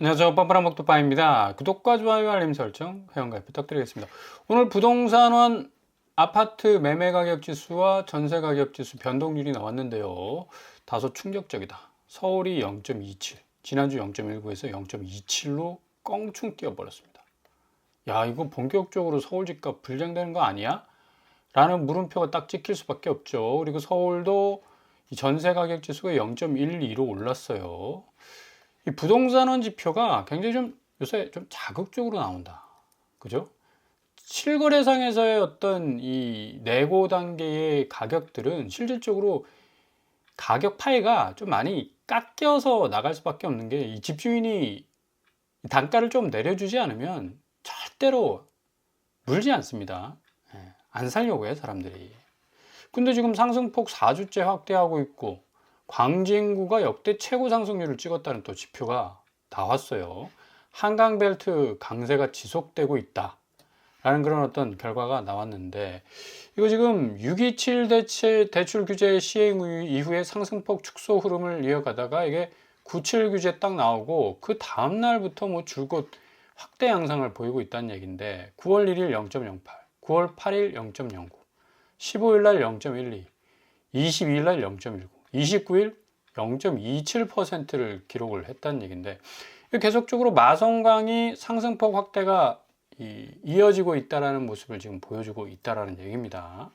안녕하세요. 뻔뻔한 먹도빠입니다. 구독과 좋아요, 알림 설정, 회원가입 부탁드리겠습니다. 오늘 부동산원 아파트 매매 가격 지수와 전세 가격 지수 변동률이 나왔는데요. 다소 충격적이다. 서울이 0.27, 지난주 0.19에서 0.27로 껑충 뛰어버렸습니다. 야, 이거 본격적으로 서울 집값 불장되는 거 아니야? 라는 물음표가 딱 찍힐 수밖에 없죠. 그리고 서울도 이 전세 가격 지수가 0.12로 올랐어요. 이 부동산원 지표가 굉장히 좀 요새 좀 자극적으로 나온다. 그죠? 실거래상에서의 어떤 이 내고 단계의 가격들은 실질적으로 가격 파이가 좀 많이 깎여서 나갈 수밖에 없는 게 이 집주인이 단가를 좀 내려주지 않으면 절대로 물지 않습니다. 안 살려고 해요, 사람들이. 근데 지금 상승폭 4주째 확대하고 있고 광진구가 역대 최고 상승률을 찍었다는 또 지표가 나왔어요. 한강벨트 강세가 지속되고 있다 라는 그런 어떤 결과가 나왔는데, 이거 지금 627 대출 규제 시행 이후에 상승폭 축소 흐름을 이어가다가 이게 97 규제 딱 나오고 그 다음 날부터 뭐 줄곧 확대 양상을 보이고 있다는 얘기인데, 9월 1일 0.08, 9월 8일 0.09, 15일 날 0.12, 22일 날 0.19, 29일 0.27%를 기록을 했다는 얘기인데, 계속적으로 마성강이 상승폭 확대가 이어지고 있다는 모습을 지금 보여주고 있다는 얘기입니다.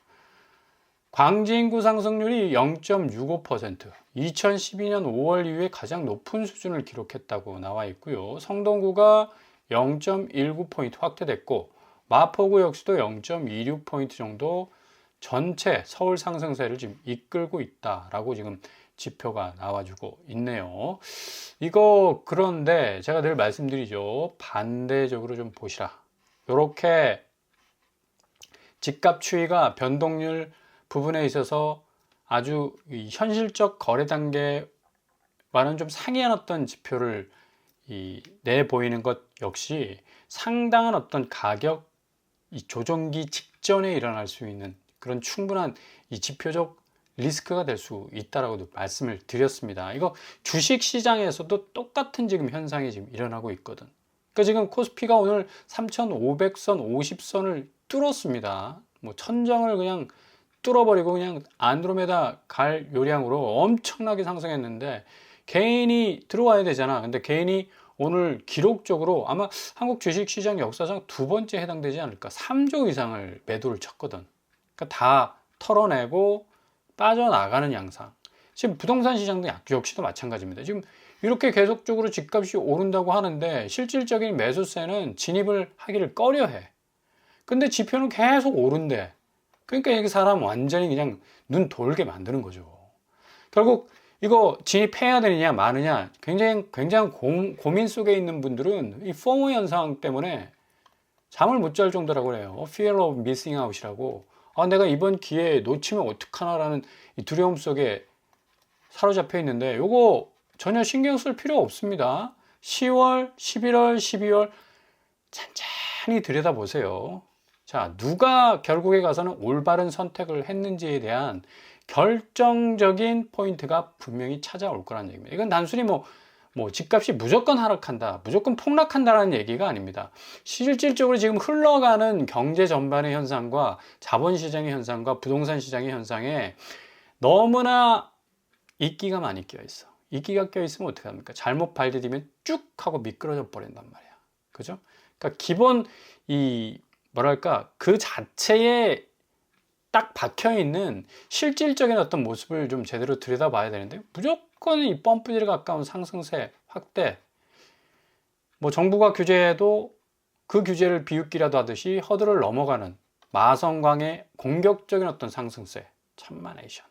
광진구 상승률이 0.65%, 2012년 5월 이후에 가장 높은 수준을 기록했다고 나와 있고요. 성동구가 0.19포인트 확대됐고, 마포구 역시도 0.26포인트 정도 전체 서울 상승세를 지금 이끌고 있다라고 지금 지표가 나와주고 있네요. 이거 그런데 제가 늘 말씀드리죠. 반대적으로 좀 보시라. 이렇게 집값 추이가 변동률 부분에 있어서 아주 현실적 거래 단계와는 좀 상이한 어떤 지표를 내보이는 것 역시 상당한 어떤 가격 조정기 직전에 일어날 수 있는 그런 충분한 이 지표적 리스크가 될 수 있다라고도 말씀을 드렸습니다. 이거 주식 시장에서도 똑같은 지금 현상이 지금 일어나고 있거든. 그러니까 지금 코스피가 오늘 3,500선, 50선을 뚫었습니다. 뭐 천정을 그냥 뚫어버리고 그냥 안드로메다 갈 요량으로 엄청나게 상승했는데, 개인이 들어와야 되잖아. 근데 개인이 오늘 기록적으로 아마 한국 주식시장 역사상 두 번째 해당되지 않을까. 3조 이상을 매도를 쳤거든. 그러니까 다 털어내고 빠져나가는 양상. 지금 부동산 시장도 역시도 마찬가지입니다. 지금 이렇게 계속적으로 집값이 오른다고 하는데 실질적인 매수세는 진입을 하기를 꺼려해. 근데 지표는 계속 오른대. 그러니까 이 사람 완전히 그냥 눈 돌게 만드는 거죠. 결국 이거 진입해야 되느냐 마느냐 굉장히 고민 속에 있는 분들은 이 포모 현상 때문에 잠을 못 잘 정도라고 해요. Fear of missing out이라고. 내가 이번 기회에 놓치면 어떡하나라는 이 두려움 속에 사로잡혀 있는데, 요거 전혀 신경 쓸 필요 없습니다. 10월, 11월, 12월 찬찬히 들여다보세요. 자, 누가 결국에 가서는 올바른 선택을 했는지에 대한 결정적인 포인트가 분명히 찾아올 거라는 얘기입니다. 이건 단순히 뭐 집값이 무조건 하락한다, 무조건 폭락한다라는 얘기가 아닙니다. 실질적으로 지금 흘러가는 경제 전반의 현상과 자본시장의 현상과 부동산 시장의 현상에 너무나 이끼가 많이 껴 있어. 이끼가 껴 있으면 어떻게 합니까? 잘못 발디디면 쭉 하고 미끄러져 버린단 말이야. 그죠? 그러니까 기본 뭐랄까 그 자체에 딱 박혀 있는 실질적인 어떤 모습을 좀 제대로 들여다봐야 되는데, 무조건 이 펌프질에 가까운 상승세 확대, 뭐 정부가 규제해도 그 규제를 비웃기라도 하듯이 허들을 넘어가는 마성광의 공격적인 어떤 상승세, 천만에이션.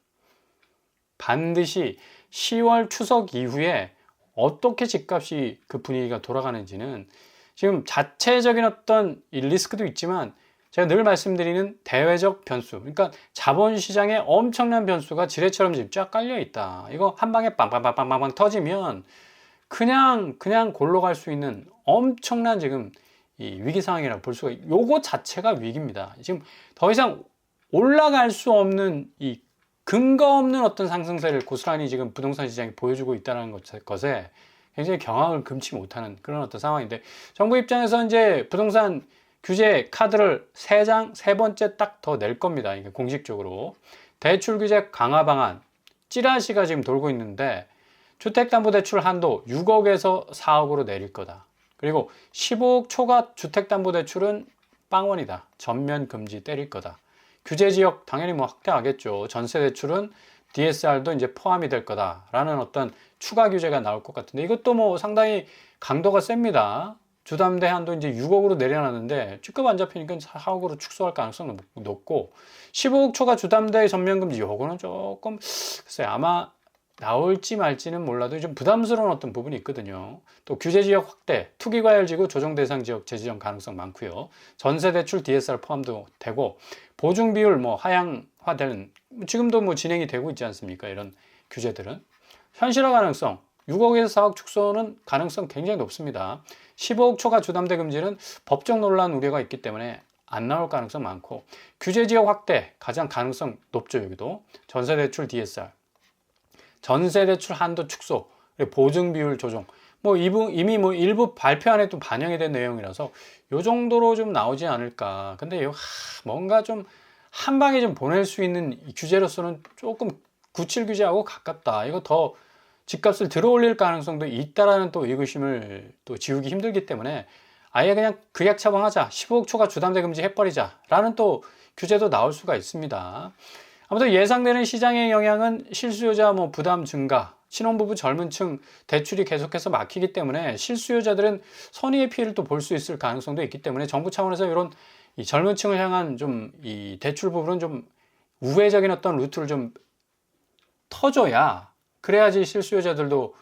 반드시 10월 추석 이후에 어떻게 집값이 그 분위기가 돌아가는지는 지금 자체적인 어떤 리스크도 있지만, 제가 늘 말씀드리는 대외적 변수, 그러니까 자본시장에 엄청난 변수가 지뢰처럼 지금 쫙 깔려 있다. 이거 한 방에 빵빵빵빵빵 터지면 그냥 골로 갈 수 있는 엄청난 지금 이 위기 상황이라고 볼 수가, 요거 자체가 위기입니다. 지금 더 이상 올라갈 수 없는 이 근거 없는 어떤 상승세를 고스란히 지금 부동산 시장이 보여주고 있다는 것에 굉장히 경악을 금치 못하는 그런 어떤 상황인데, 정부 입장에서 이제 부동산 규제 카드를 3장, 세 번째 딱 더 낼 겁니다. 이게 공식적으로. 대출 규제 강화 방안, 찌라시가 지금 돌고 있는데, 주택담보대출 한도 6억에서 4억으로 내릴 거다. 그리고 15억 초과 주택담보대출은 빵원이다. 전면 금지 때릴 거다. 규제 지역 당연히 뭐 확대하겠죠. 전세 대출은 DSR도 이제 포함이 될 거다라는 어떤 추가 규제가 나올 것 같은데, 이것도 뭐 상당히 강도가 셉니다. 주담대 한도 이제 6억으로 내려놨는데 G급 안 잡히니까 4억으로 축소할 가능성이 높고, 15억 초과 주담대 전면 금지, 요거는 조금 글쎄요, 아마 나올지 말지는 몰라도 좀 부담스러운 어떤 부분이 있거든요. 또 규제 지역 확대, 투기과열지구 조정 대상 지역 재지정 가능성 많고요. 전세 대출 DSR 포함도 되고, 보증 비율 뭐 하향화되는, 지금도 뭐 진행이 되고 있지 않습니까? 이런 규제들은 현실화 가능성 6억에서 4억 축소는 가능성 굉장히 높습니다. 15억 초과 주담대 금지는 법적 논란 우려가 있기 때문에 안 나올 가능성 많고, 규제 지역 확대 가장 가능성 높죠. 여기도 전세 대출 DSR, 전세 대출 한도 축소, 보증 비율 조정, 뭐 이미 뭐 일부 발표안에 또 반영이 된 내용이라서 요 정도로 좀 나오지 않을까. 근데 뭔가 좀 한 방에 좀 보낼 수 있는 규제로서는 조금 구칠 규제하고 가깝다. 이거 더 집값을 들어올릴 가능성도 있다라는 또 의구심을 또 지우기 힘들기 때문에 아예 그냥 극약 처방하자, 15억 초과 주담대 금지 해버리자 라는 또 규제도 나올 수가 있습니다. 아무튼 예상되는 시장의 영향은 실수요자 뭐 부담 증가, 신혼부부 젊은 층 대출이 계속해서 막히기 때문에 실수요자들은 선의의 피해를 또 볼 수 있을 가능성도 있기 때문에, 정부 차원에서 이런 이 젊은 층을 향한 좀 이 대출 부분은 좀 우회적인 어떤 루트를 좀 터줘야, 그래야지 실수요자들도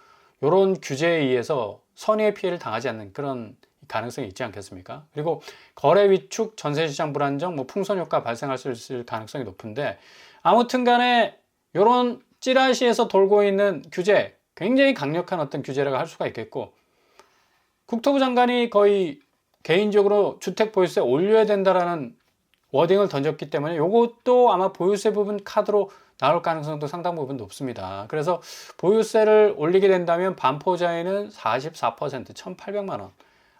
이런 규제에 의해서 선의의 피해를 당하지 않는 그런 가능성이 있지 않겠습니까? 그리고 거래 위축, 전세시장 불안정, 뭐 풍선 효과 발생할 수 있을 가능성이 높은데, 아무튼 간에 이런 찌라시에서 돌고 있는 규제, 굉장히 강력한 어떤 규제라고 할 수가 있겠고, 국토부 장관이 거의 개인적으로 주택 보유세 올려야 된다라는 워딩을 던졌기 때문에 이것도 아마 보유세 부분 카드로 나올 가능성도 상당 부분 높습니다. 그래서 보유세를 올리게 된다면 반포자에는 44%, 1,800만 원,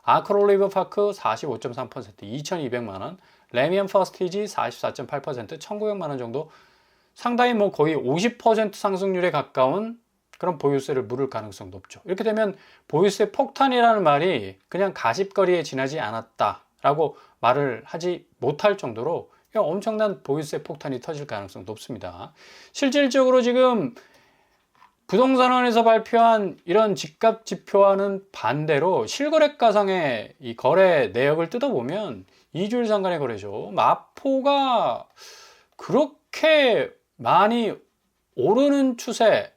아크롤 리버파크 45.3%, 2,200만 원, 레미안 퍼스티지 44.8%, 1,900만 원 정도, 상당히 뭐 거의 50% 상승률에 가까운 그런 보유세를 물을 가능성 높죠. 이렇게 되면 보유세 폭탄이라는 말이 그냥 가십거리에 지나지 않았다라고 말을 하지 못할 정도로 엄청난 보유세 폭탄이 터질 가능성 높습니다. 실질적으로 지금 부동산원에서 발표한 이런 집값 지표와는 반대로 실거래가상의 이 거래 내역을 뜯어보면 2주일 상간의 거래죠. 마포가 그렇게 많이 오르는 추세,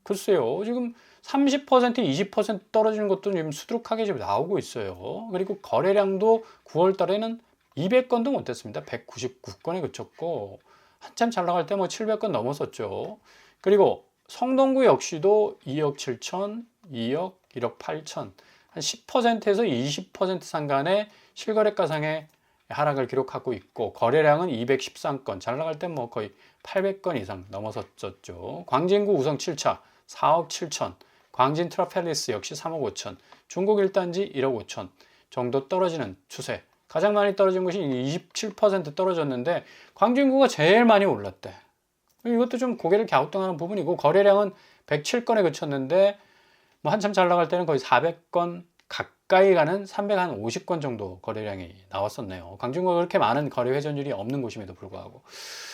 글쎄요, 지금 30%, 20% 떨어지는 것도 지금 수두룩하게 지금 나오고 있어요. 그리고 거래량도 9월 달에는 200건도 못했습니다. 199건에 그쳤고, 한참 잘 나갈 때 뭐 700건 넘었었죠. 그리고 성동구 역시도 2억 7천, 2억, 1억 8천, 한 10%에서 20% 상간의 실거래가상의 하락을 기록하고 있고, 거래량은 213건, 잘 나갈 때 뭐 거의 800건 이상 넘어섰었죠. 광진구 우성 7차 4억 7천, 광진 트라펠리스 역시 3억 5천, 중국 1단지 1억 5천 정도 떨어지는 추세. 가장 많이 떨어진 곳이 27% 떨어졌는데 광진구가 제일 많이 올랐대. 이것도 좀 고개를 갸우뚱하는 부분이고, 거래량은 107건에 그쳤는데 뭐 한참 잘 나갈 때는 거의 400건 가까이 가는 350건 정도 거래량이 나왔었네요. 광진구가 그렇게 많은 거래 회전율이 없는 곳임에도 불구하고.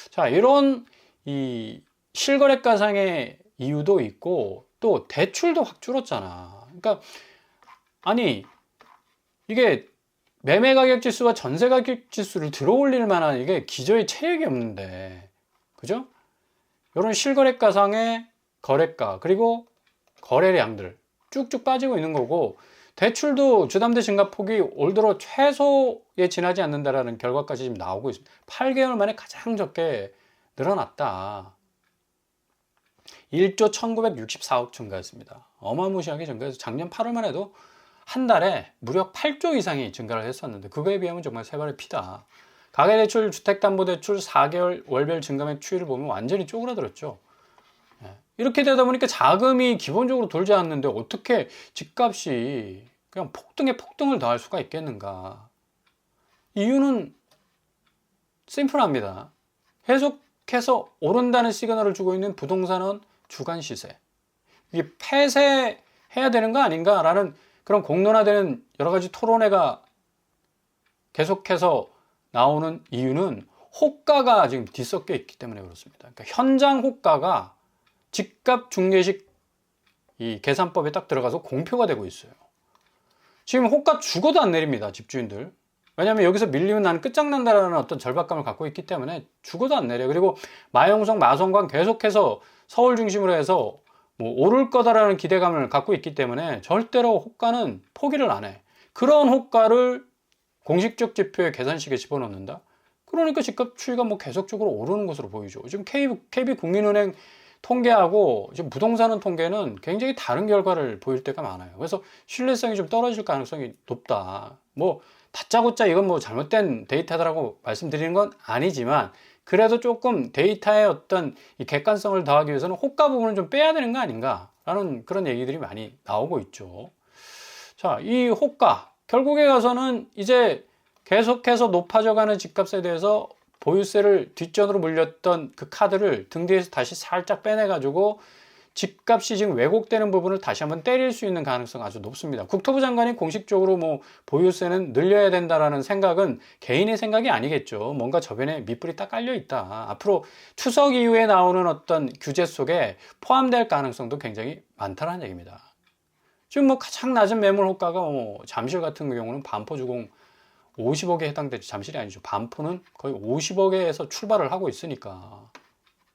자, 이런 이 실거래가상의 이유도 있고, 또 대출도 확 줄었잖아. 그러니까 아니 이게 매매 가격 지수와 전세 가격 지수를 들어올릴 만한 이게 기저의 체력이 없는데, 그죠? 이런 실거래가상의 거래가, 그리고 거래량들 쭉쭉 빠지고 있는 거고, 대출도 주담대 증가폭이 올 들어 최소에 지나지 않는다라는 결과까지 지금 나오고 있습니다. 8개월 만에 가장 적게 늘어났다. 1조 1964억 증가했습니다. 어마무시하게 증가해서 작년 8월만 해도 한 달에 무려 8조 이상이 증가를 했었는데, 그거에 비하면 정말 세 발의 피다. 가계대출, 주택담보대출 4개월 월별 증감액 추이를 보면 완전히 쪼그라들었죠. 이렇게 되다 보니까 자금이 기본적으로 돌지 않는데 어떻게 집값이 그냥 폭등에 폭등을 더할 수가 있겠는가? 이유는 심플합니다. 계속해서 오른다는 시그널을 주고 있는 부동산은 주간 시세. 이게 폐쇄해야 되는 거 아닌가라는 그런 공론화되는 여러 가지 토론회가 계속해서 나오는 이유는 호가가 지금 뒤섞여 있기 때문에 그렇습니다. 그러니까 현장 호가가 집값 중개식 이 계산법에 딱 들어가서 공표가 되고 있어요. 지금 호가 죽어도 안 내립니다, 집주인들. 왜냐하면 여기서 밀리면 나는 끝장난다라는 어떤 절박감을 갖고 있기 때문에 죽어도 안 내려. 그리고 마용성, 마성광 계속해서 서울 중심으로 해서 뭐 오를 거다라는 기대감을 갖고 있기 때문에 절대로 호가는 포기를 안 해. 그런 호가를 공식적 지표의 계산식에 집어넣는다? 그러니까 집값 추이가 뭐 계속적으로 오르는 것으로 보이죠. 지금 KB국민은행 통계하고 지금 부동산은 통계는 굉장히 다른 결과를 보일 때가 많아요. 그래서 신뢰성이 좀 떨어질 가능성이 높다. 뭐 다짜고짜 이건 뭐 잘못된 데이터다라고 말씀드리는 건 아니지만 그래도 조금 데이터의 어떤 이 객관성을 더하기 위해서는 호가 부분을 좀 빼야 되는 거 아닌가라는 그런 얘기들이 많이 나오고 있죠. 자, 이 호가 결국에 가서는 이제 계속해서 높아져가는 집값에 대해서 보유세를 뒷전으로 물렸던 그 카드를 등 뒤에서 다시 살짝 빼내가지고 집값이 지금 왜곡되는 부분을 다시 한번 때릴 수 있는 가능성이 아주 높습니다. 국토부 장관이 공식적으로 뭐 보유세는 늘려야 된다라는 생각은 개인의 생각이 아니겠죠. 뭔가 저변에 밑불이 딱 깔려 있다. 앞으로 추석 이후에 나오는 어떤 규제 속에 포함될 가능성도 굉장히 많다는 얘기입니다. 지금 뭐 가장 낮은 매물 호가가 뭐 잠실 같은 경우는 반포주공 50억에 해당되지, 잠실이 아니죠. 반포는 거의 50억에서 출발을 하고 있으니까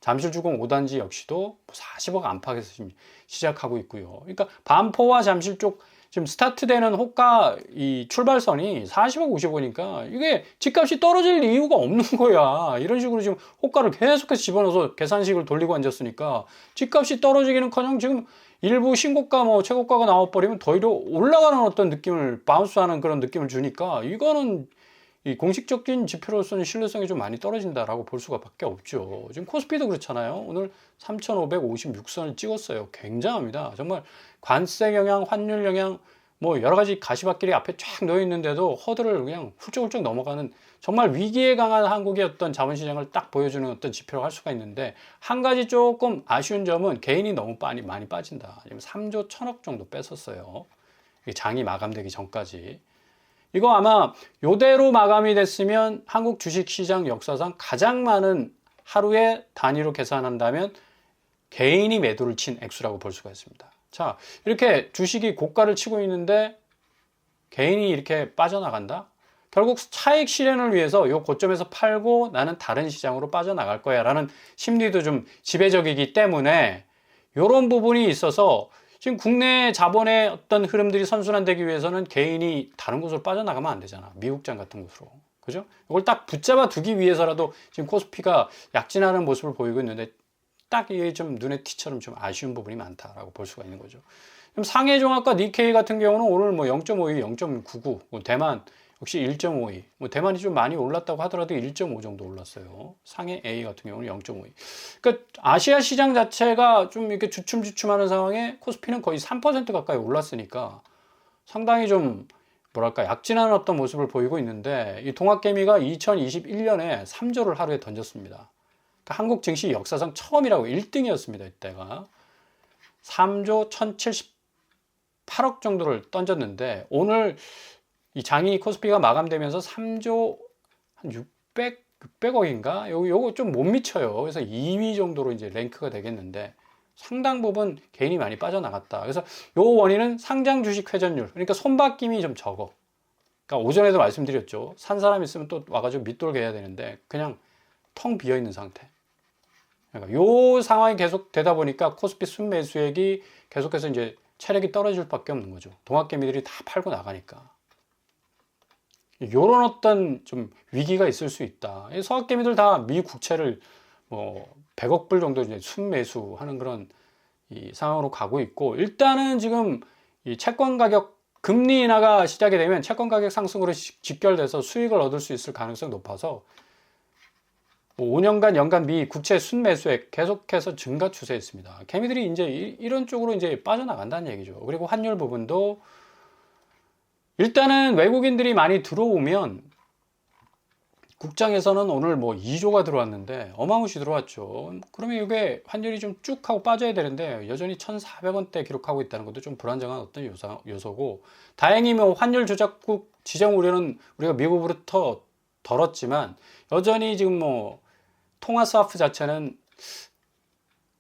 잠실주공 5단지 역시도 40억 안팎에서 지금 시작하고 있고요. 그러니까 반포와 잠실 쪽 지금 스타트되는 호가 이 출발선이 40억, 50억이니까 이게 집값이 떨어질 이유가 없는 거야. 이런 식으로 지금 호가를 계속해서 집어넣어서 계산식을 돌리고 앉았으니까 집값이 떨어지기는커녕 지금 일부 신고가 뭐 최고가가 나와버리면 더 이로 올라가는 어떤 느낌을 바운스하는 그런 느낌을 주니까 이거는 이 공식적인 지표로서는 신뢰성이 좀 많이 떨어진다라고 볼 수가 밖에 없죠. 지금 코스피도 그렇잖아요. 오늘 3,556선을 찍었어요. 굉장합니다. 정말 관세 영향, 환율 영향, 뭐 여러 가지 가시밭길이 앞에 쫙 놓여 있는데도 허들을 그냥 훌쩍훌쩍 넘어가는 정말 위기에 강한 한국의 어떤 자본시장을 딱 보여주는 어떤 지표로 할 수가 있는데 한 가지 조금 아쉬운 점은 개인이 너무 많이 빠진다. 지금 3조 1천억 정도 뺐었어요. 장이 마감되기 전까지. 이거 아마 요대로 마감이 됐으면 한국 주식시장 역사상 가장 많은 하루에 단위로 계산한다면 개인이 매도를 친 액수라고 볼 수가 있습니다. 자, 이렇게 주식이 고가를 치고 있는데 개인이 이렇게 빠져나간다? 결국 차익 실현을 위해서 이 고점에서 팔고 나는 다른 시장으로 빠져나갈 거야 라는 심리도 좀 지배적이기 때문에 이런 부분이 있어서 지금 국내 자본의 어떤 흐름들이 선순환되기 위해서는 개인이 다른 곳으로 빠져나가면 안 되잖아. 미국장 같은 곳으로. 그죠? 이걸 딱 붙잡아 두기 위해서라도 지금 코스피가 약진하는 모습을 보이고 있는데 딱 이게 좀 눈에 튀처럼 좀 아쉬운 부분이 많다라고 볼 수가 있는 거죠. 그럼 상해종합과 니케이 같은 경우는 오늘 뭐 0.52, 0.99, 뭐 대만 역시 1.52, 뭐 대만이 좀 많이 올랐다고 하더라도 1.5 정도 올랐어요. 상해 A 같은 경우는 0.52. 그러니까 아시아 시장 자체가 좀 이렇게 주춤주춤하는 상황에 코스피는 거의 3% 가까이 올랐으니까 상당히 좀 뭐랄까 약진한 어떤 모습을 보이고 있는데 이 동학개미가 2021년에 3조를 하루에 던졌습니다. 그러니까 한국 증시 역사상 처음이라고 1등이었습니다. 이때가 3조 1078억 정도를 던졌는데 오늘 이 장이 코스피가 마감되면서 3조 한 600억인가? 요거 좀 못 미쳐요. 그래서 2위 정도로 이제 랭크가 되겠는데 상당 부분 개인이 많이 빠져나갔다. 그래서 요 원인은 상장 주식 회전율, 그러니까 손바뀜이 좀 적어. 그러니까 오전에도 말씀드렸죠. 산 사람 있으면 또 와가지고 밑돌게 해야 되는데 그냥 텅 비어 있는 상태. 그러니까 요 상황이 계속 되다 보니까 코스피 순매수액이 계속해서 이제 체력이 떨어질 수밖에 없는 거죠. 동학개미들이 다 팔고 나가니까. 요런 어떤 좀 위기가 있을 수 있다. 서학개미들 다 미 국채를 뭐 100억 불 정도 이제 순매수하는 그런 이 상황으로 가고 있고 일단은 지금 이 채권 가격 금리 인하가 시작이 되면 채권 가격 상승으로 직결돼서 수익을 얻을 수 있을 가능성이 높아서 뭐 5년간 연간 미 국채 순매수액 계속해서 증가 추세였습니다. 개미들이 이제 이런 쪽으로 이제 빠져나간다는 얘기죠. 그리고 환율 부분도 일단은 외국인들이 많이 들어오면 국장에서는 오늘 뭐 2조가 들어왔는데 어마무시 들어왔죠. 그러면 이게 환율이 좀 쭉 하고 빠져야 되는데 여전히 1,400원대 기록하고 있다는 것도 좀 불안정한 어떤 요소고, 다행히 뭐 환율 조작국 지정 우려는 우리가 미국으로부터 덜었지만 여전히 지금 뭐 통화 스와프 자체는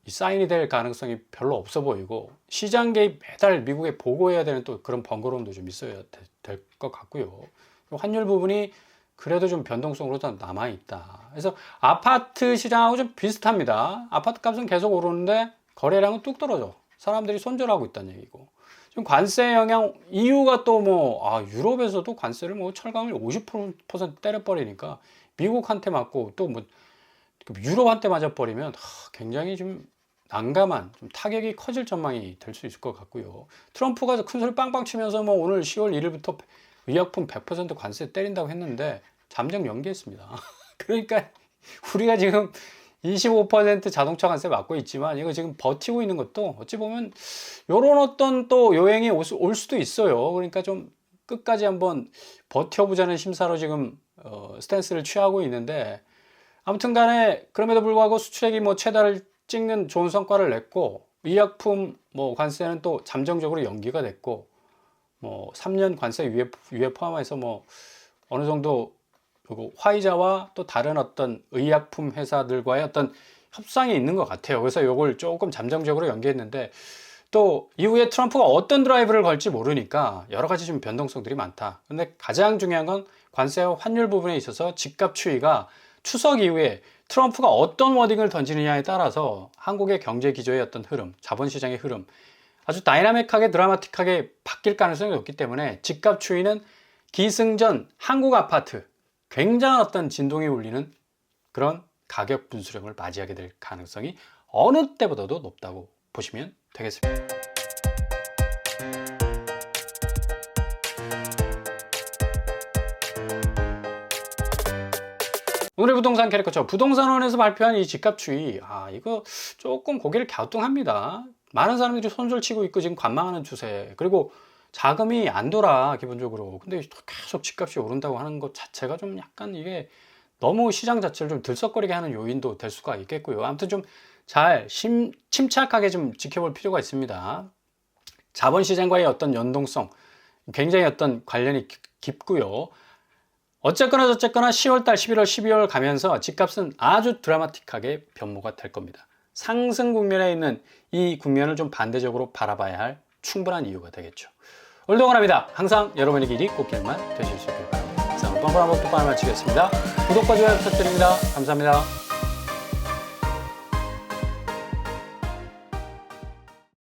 사인이 될 가능성이 별로 없어 보이고, 시장 개입 매달 미국에 보고해야 되는 또 그런 번거로움도 좀 있어야 될 것 같고요. 환율 부분이 그래도 좀 변동성으로 남아있다. 그래서 아파트 시장하고 좀 비슷합니다. 아파트 값은 계속 오르는데 거래량은 뚝 떨어져. 사람들이 손절하고 있다는 얘기고. 지금 관세 영향, 이유가 또 뭐, 유럽에서도 관세를 뭐 철강을 50% 때려버리니까 미국한테 맞고 또 뭐 유럽한테 맞아버리면 굉장히 좀 난감한, 좀 타격이 커질 전망이 될 수 있을 것 같고요. 트럼프가 큰 소리 빵빵 치면서 뭐 오늘 10월 1일부터 의약품 100% 관세 때린다고 했는데 잠정 연기했습니다. 그러니까 우리가 지금 25% 자동차 관세 맞고 있지만 이거 지금 버티고 있는 것도 어찌 보면 요런 어떤 또 요행이 올 수도 있어요. 그러니까 좀 끝까지 한번 버텨보자는 심사로 지금 스탠스를 취하고 있는데, 아무튼 간에 그럼에도 불구하고 수출액이 뭐 최다를 찍는 좋은 성과를 냈고, 의약품 뭐 관세는 또 잠정적으로 연기가 됐고, 뭐 3년 관세 유예 포함해서 뭐 어느 정도 그리고 화이자와 또 다른 어떤 의약품 회사들과의 어떤 협상이 있는 것 같아요. 그래서 이걸 조금 잠정적으로 연기했는데, 또 이후에 트럼프가 어떤 드라이브를 걸지 모르니까 여러 가지 좀 변동성들이 많다. 근데 가장 중요한 건 관세와 환율 부분에 있어서 집값 추이가 추석 이후에 트럼프가 어떤 워딩을 던지느냐에 따라서 한국의 경제 기조의 어떤 흐름, 자본시장의 흐름, 아주 다이나믹하게 드라마틱하게 바뀔 가능성이 높기 때문에 집값 추이는 기승전 한국 아파트 굉장한 어떤 진동이 울리는 그런 가격 분수령을 맞이하게 될 가능성이 어느 때보다도 높다고 보시면 되겠습니다. 오늘의 부동산 캐릭터죠. 부동산원에서 발표한 이 집값 추이, 이거 조금 고개를 갸우뚱합니다. 많은 사람들이 손절 치고 있고 지금 관망하는 추세, 그리고 자금이 안 돌아 기본적으로. 근데 계속 집값이 오른다고 하는 것 자체가 좀 약간 이게 너무 시장 자체를 좀 들썩거리게 하는 요인도 될 수가 있겠고요. 아무튼 좀 잘 침착하게 좀 지켜볼 필요가 있습니다. 자본시장과의 어떤 연동성, 굉장히 어떤 관련이 깊고요. 어쨌거나 저쨌거나 10월달, 11월, 12월 가면서 집값은 아주 드라마틱하게 변모가 될 겁니다. 상승 국면에 있는 이 국면을 좀 반대적으로 바라봐야 할 충분한 이유가 되겠죠. 오늘도 응원합니다. 항상 여러분의 길이 꽃길만 되실 수 있길 바랍니다. 자, 오늘 빵빵한 복도 마치겠습니다. 구독과 좋아요 부탁드립니다. 감사합니다.